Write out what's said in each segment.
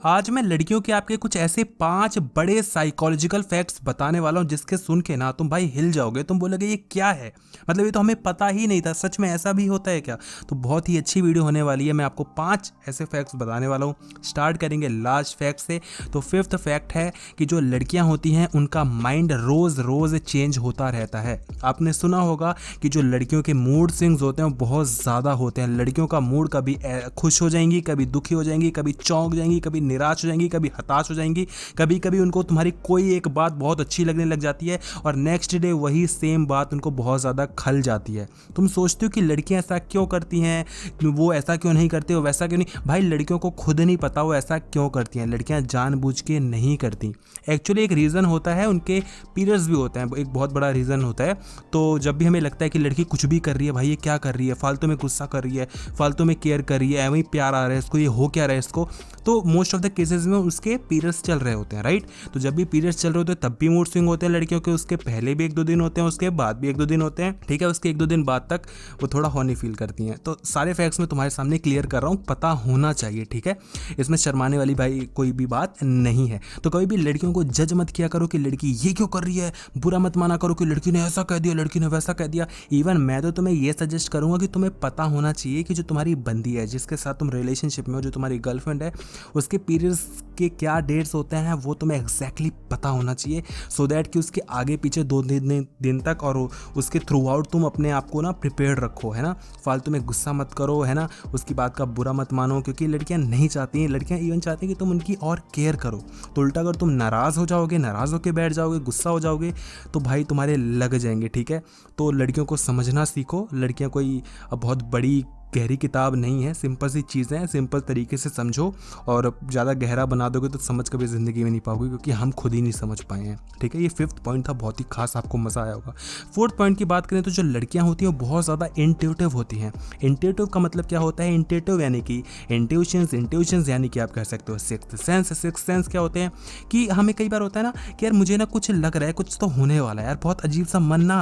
आज मैं लड़कियों के आपके कुछ ऐसे 5 बड़े साइकोलॉजिकल फैक्ट्स बताने वाला हूं जिसके सुन के ना तुम भाई हिल जाओगे। तुम बोलोगे ये क्या है, मतलब ये तो हमें पता ही नहीं था, सच में ऐसा भी होता है क्या। तो बहुत ही अच्छी वीडियो होने वाली है। मैं आपको 5 ऐसे फैक्ट्स बताने वाला हूं। स्टार्ट करेंगे लास्ट फैक्ट से। तो फिफ्थ फैक्ट है कि जो लड़कियां होती हैं उनका माइंड रोज रोज चेंज होता रहता है। आपने सुना होगा कि जो लड़कियों के मूड स्विंग्स होते हैं वो बहुत ज़्यादा होते हैं। लड़कियों का मूड कभी खुश हो जाएंगी, कभी दुखी हो जाएंगी, कभी चौंक जाएंगी, कभी निराश हो जाएंगी, कभी हताश हो जाएंगी। कभी कभी उनको तुम्हारी कोई एक बात बहुत अच्छी लगने लग जाती है और नेक्स्ट डे वही सेम बात उनको बहुत ज़्यादा खल जाती है। तुम सोचते हो कि लड़कियां ऐसा क्यों करती हैं, वो ऐसा क्यों नहीं करती, वो वैसा क्यों नहीं। भाई लड़कियों को खुद नहीं पता वो ऐसा क्यों करती हैं। लड़कियां जानबूझ के नहीं करती। एक्चुअली एक रीज़न होता है, उनके पीरियड्स भी होते हैं, एक बहुत बड़ा रीज़न होता है। तो जब भी हमें लगता है कि लड़की कुछ भी कर रही है, भाई ये क्या कर रही है, फालतू में गुस्सा कर रही है, फालतू में केयर कर रही है, एवं ही प्यार आ रहा है इसको, ये हो क्या रहा है इसको, तो मोस्ट ऑफ द केसेस में उसके पीरियड्स चल रहे होते हैं, राइट। तो जब भी पीरियड्स चल रहे होते हैं तब भी मूड स्विंग होते हैं लड़कियों के। उसके पहले भी 1-2 दिन होते हैं, उसके बाद भी 1-2 दिन होते हैं, ठीक है। उसके 1-2 दिन बाद तक वो थोड़ा हॉनी फील करती हैं। तो सारे फैक्ट्स मैं तुम्हारे सामने क्लियर कर रहा हूँ, पता होना चाहिए, ठीक है। इसमें शर्माने वाली भाई कोई भी बात नहीं है। तो कभी भी लड़कियों को जज मत किया करो कि लड़की ये क्यों कर रही है, बुरा मत माना करो कि लड़की ने ऐसा कह दिया, लड़की ने वैसा कह दिया। इवन मैं तो तुम्हें ये सजेस्ट करूंगा कि तुम्हें पता होना चाहिए कि जो तुम्हारी बंदी है, जिसके साथ तुम रिलेशनशिप में हो, जो तुम्हारी गर्लफ्रेंड है, उसके पीरियड्स के क्या डेट्स होते हैं वो तुम्हें एग्जैक्टली पता होना चाहिए। सो दैट कि उसके आगे पीछे 2 दिन तक और उसके थ्रू आउट तुम अपने आप को ना प्रिपेयर्ड रखो, है ना। फालतू में गुस्सा मत करो, है ना। उसकी बात का बुरा मत मानो, क्योंकि लड़कियां नहीं चाहती हैं, लड़कियां इवन चाहती हैं कि तुम उनकी और केयर करो। तो उल्टा अगर तुम नाराज़ हो जाओगे, नाराज़ होकर बैठ जाओगे, गुस्सा हो जाओगे, तो भाई तुम्हारे लग जाएंगे, ठीक है। तो लड़कियों को समझना सीखो। लड़कियां कोई बहुत बड़ी गहरी किताब नहीं है, सिंपल सी चीज़ें हैं, सिंपल तरीके से समझो। और ज़्यादा गहरा बना दोगे तो समझ कभी ज़िंदगी में नहीं पाओगे, क्योंकि हम खुद ही नहीं समझ पाए हैं, ठीक है। ये फिफ्थ पॉइंट था, बहुत ही खास, आपको मज़ा आया होगा। फोर्थ पॉइंट की बात करें तो जो लड़कियां होती हैं वो बहुत ज़्यादा इंट्यूटिव होती हैं। इंट्यूटिव का मतलब क्या होता है, इंट्यूटिव यानी कि इंट्यूशंस यानी कि आप कह सकते हो सिक्स्थ सेंस। सिक्स्थ सेंस क्या होते हैं कि हमें कई बार होता है ना कि यार मुझे ना कुछ लग रहा है, कुछ तो होने वाला है यार, बहुत अजीब सा मन ना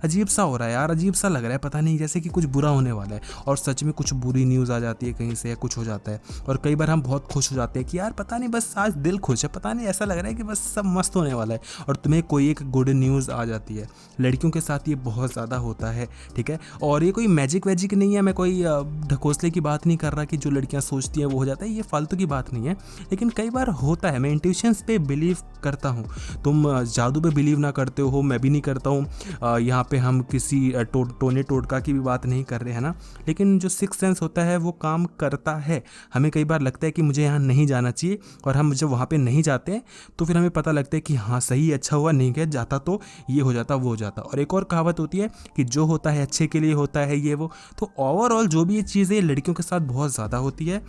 अजीब सा हो रहा है यार, अजीब सा लग रहा है, पता नहीं जैसे कि कुछ बुरा होने वाला है। और सच में कुछ बुरी न्यूज़ आ जाती है कहीं से, या कुछ हो जाता है। और कई बार हम बहुत खुश हो जाते हैं कि यार पता नहीं बस आज दिल खुश है, पता नहीं ऐसा लग रहा है कि बस सब मस्त होने वाला है, और तुम्हें कोई एक गुड न्यूज़ आ जाती है। लड़कियों के साथ ये बहुत ज़्यादा होता है, ठीक है। और ये कोई मैजिक वैजिक नहीं है, मैं कोई ढकोसले की बात नहीं कर रहा कि जो लड़कियां सोचती हैं वो हो जाता है, ये फालतू की बात नहीं है। लेकिन कई बार होता है। मैं इंट्यूशंस पे बिलीव करता हूँ, तुम जादू पे बिलीव ना करते हो, मैं भी नहीं करता हूँ। यहाँ पे हम किसी टोने टोटका की भी बात नहीं कर रहे हैं ना। लेकिन जो सिक्स सेंस होता है वो काम करता है। हमें कई बार लगता है कि मुझे यहाँ नहीं जाना चाहिए, और हम जब वहाँ पे नहीं जाते हैं तो फिर हमें पता लगता है कि हाँ सही, अच्छा हुआ नहीं गया, जाता तो ये हो जाता वो हो जाता। और एक और कहावत होती है कि जो होता है अच्छे के लिए होता है, ये वो। तो ओवरऑल जो भी ये चीज़ें लड़कियों के साथ बहुत ज़्यादा होती है।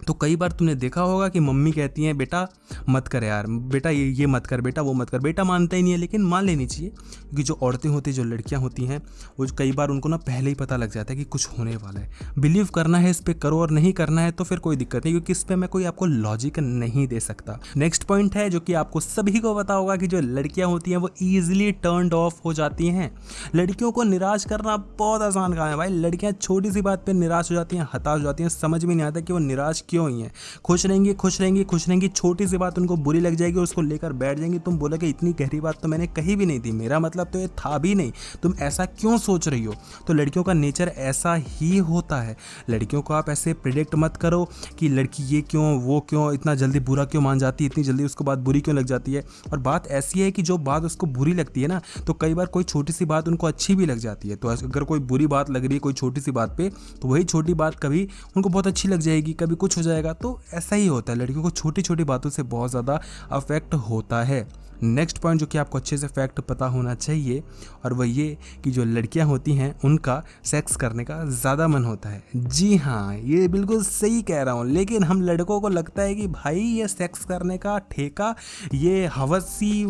तो कई बार तुमने देखा होगा कि मम्मी कहती हैं बेटा मत कर यार, बेटा ये मत कर, बेटा वो मत कर। बेटा मानता ही नहीं है, लेकिन मान लेनी चाहिए, क्योंकि जो औरतें होती हैं, जो लड़कियां होती हैं, वो कई बार उनको ना पहले ही पता लग जाता है कि कुछ होने वाला है। बिलीव करना है इस पर करो, और नहीं करना है तो फिर कोई दिक्कत नहीं, क्योंकि इस पर मैं कोई आपको लॉजिक नहीं दे सकता। नेक्स्ट पॉइंट है जो कि आपको सभी को पता होगा कि जो लड़कियां होती हैं वो ईजिली टर्न्ड ऑफ हो जाती हैं। लड़कियों को निराश करना बहुत आसान काम है भाई। लड़कियां छोटी सी बात पर निराश हो जाती हैं, हताश हो जाती हैं, समझ में नहीं आता कि वो निराश क्यों ही है। खुश रहेंगी खुश रहेंगी खुश रहेंगी, छोटी सी बात उनको बुरी लग जाएगी, उसको लेकर बैठ जाएंगी। तुम बोलोगे इतनी गहरी बात तो मैंने कही भी नहीं थी, मेरा मतलब तो ये था भी नहीं, तुम ऐसा क्यों सोच रही हो। तो लड़कियों का नेचर ऐसा ही होता है। लड़कियों को आप ऐसे प्रिडिक्ट मत करो कि लड़की ये क्यों वो क्यों, इतना जल्दी बुरा क्यों मान जाती है, इतनी जल्दी उसको बात बुरी क्यों लग जाती है। और बात ऐसी है कि जो बात उसको बुरी लगती है ना, तो कई बार कोई छोटी सी बात उनको अच्छी भी लग जाती है। तो अगर कोई बुरी बात लग रही है कोई छोटी सी बात पे, तो वही छोटी बात कभी उनको बहुत अच्छी लग जाएगी, कभी कुछ हो जाएगा। तो ऐसा ही होता है, लड़कियों को छोटी छोटी बातों से बहुत ज़्यादा अफेक्ट होता है। नेक्स्ट पॉइंट जो कि आपको अच्छे से फैक्ट पता होना चाहिए, और वह ये कि जो लड़कियां होती हैं उनका सेक्स करने का ज़्यादा मन होता है। जी हाँ, ये बिल्कुल सही कह रहा हूँ। लेकिन हम लड़कों को लगता है कि भाई ये सेक्स करने का ठेका, ये हवसी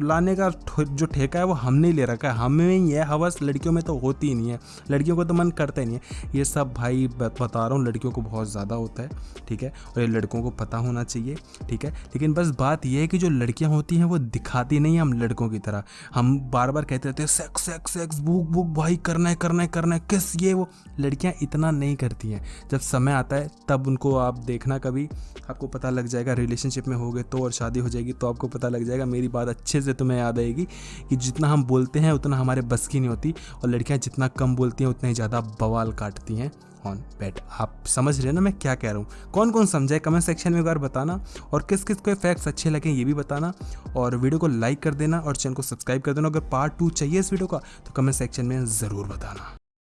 लाने का जो ठेका है वो हमने ले रखा है, हमें ये हवस लड़कियों में तो होती ही नहीं है, लड़कियों को तो मन करता ही नहीं है। ये सब भाई बता रहा हूँ लड़कियों को बहुत ज़्यादा होता है। ठीक है, और ये लड़कों को पता होना चाहिए, ठीक है। लेकिन बस बात ये है कि जो लड़कियां होती हैं वो दिखाती नहीं हैं हम लड़कों की तरह। हम बार बार कहते रहते हैं सेक्स सेक्स सेक्स, भूख भूख भाई, करना है करना है करना है, किस ये वो। लड़कियां इतना नहीं करती हैं। जब समय आता है तब उनको आप देखना, कभी आपको पता लग जाएगा, रिलेशनशिप में हो गए तो और शादी हो जाएगी तो आपको पता लग जाएगा। मेरी बात अच्छे से तुम्हें याद आएगी कि जितना हम बोलते हैं उतना हमारे बस की नहीं होती, और लड़कियां जितना कम बोलती हैं उतना ही ज़्यादा बवाल काटती हैं ऑन बेड। आप समझ रहे हैं ना मैं क्या कह रहा हूँ? कौन कौन समझे कमेंट सेक्शन में एक बार बताना, और किस किस को फैक्ट्स अच्छे लगे ये भी बताना, और वीडियो को लाइक कर देना और चैनल को सब्सक्राइब कर देना। अगर पार्ट 2 चाहिए इस वीडियो का तो कमेंट सेक्शन में ज़रूर बताना।